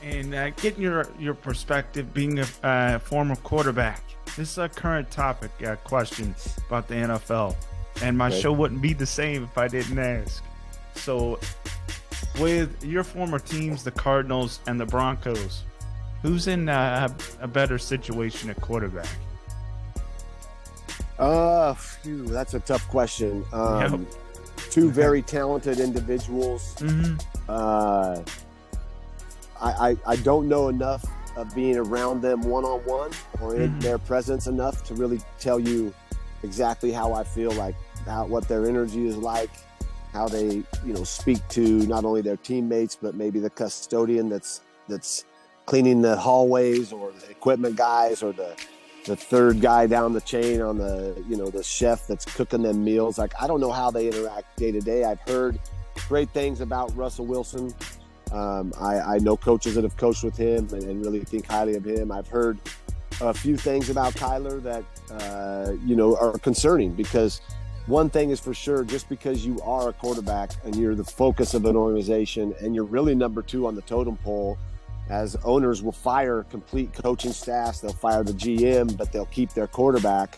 And getting your perspective, being a former quarterback. This is a current topic question about the NFL, and my show wouldn't be the same if I didn't ask. So, with your former teams, the Cardinals and the Broncos, who's in a better situation at quarterback? That's a tough question. Two very talented individuals. I don't know enough of being around them one-on-one or in their presence enough to really tell you exactly how I feel, like what their energy is like, how they, speak to not only their teammates, but maybe the custodian that's cleaning the hallways, or the equipment guys, or the third guy down the chain on the chef that's cooking them meals. Like, I don't know how they interact day to day. I've heard great things about Russell Wilson. I know coaches that have coached with him and really think highly of him. I've heard a few things about Kyler that, are concerning, because one thing is for sure, just because you are a quarterback and you're the focus of an organization and you're really number two on the totem pole, as owners will fire complete coaching staffs, they'll fire the GM, but they'll keep their quarterback.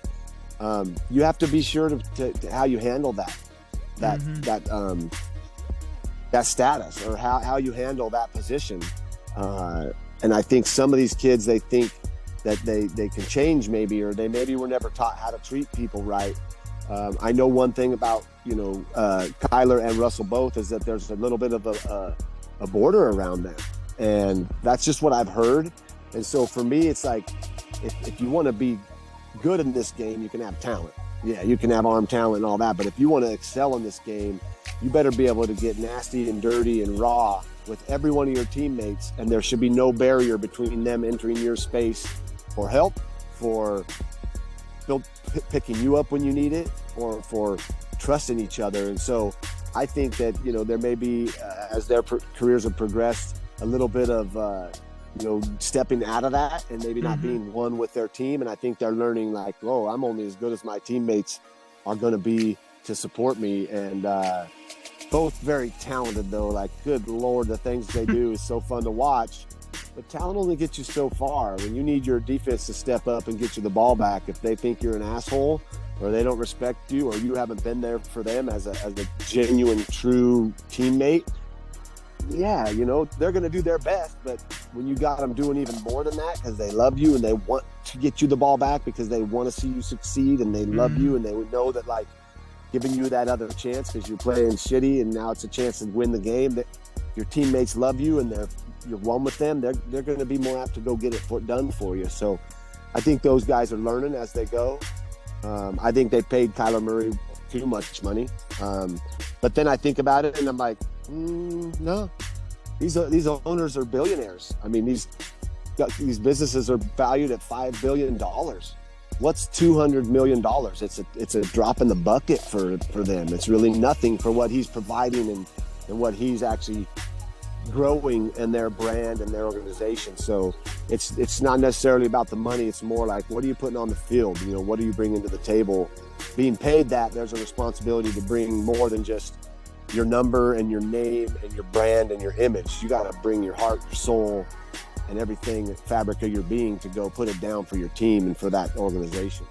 You have to be sure to how you handle that status, or how you handle that position. And I think some of these kids, they think that they can change maybe, or they maybe were never taught how to treat people right. I know one thing about, Kyler and Russell both, is that there's a little bit of a border around them. And that's just what I've heard. And so for me, it's like, if you want to be good in this game, you can have talent. Yeah, you can have arm talent and all that. But if you want to excel in this game, you better be able to get nasty and dirty and raw with every one of your teammates. And there should be no barrier between them entering your space for help, for picking you up when you need it, or for trusting each other. And so I think that, there may be, as their careers have progressed, a little bit of, stepping out of that and maybe not being one with their team. And I think they're learning, like, oh, I'm only as good as my teammates are going to be to support me. And both very talented, though. Like, good Lord, the things they do is so fun to watch. But talent only gets you so far. When you need your defense to step up and get you the ball back, if they think you're an asshole, or they don't respect you, or you haven't been there for them as a genuine, true teammate, yeah, they're going to do their best. But when you got them doing even more than that, because they love you and they want to get you the ball back, because they want to see you succeed and they love you, and they know that, like, giving you that other chance because you're playing shitty and now it's a chance to win the game, that your teammates love you and you're one with them, they're going to be more apt to go get it done for you. So I think those guys are learning as they go. I think they paid Kyler Murray too much money. But then I think about it and I'm like, no, these owners are billionaires. I mean, these businesses are valued at $5 billion. What's $200 million? It's a drop in the bucket for them. It's really nothing for what he's providing and what he's actually growing in their brand and their organization. So it's not necessarily about the money. It's more like, what are you putting on the field? What are you bringing to the table? Being paid that, there's a responsibility to bring more than just your number and your name and your brand and your image. You got to bring your heart, your soul, and everything, the fabric of your being, to go put it down for your team and for that organization.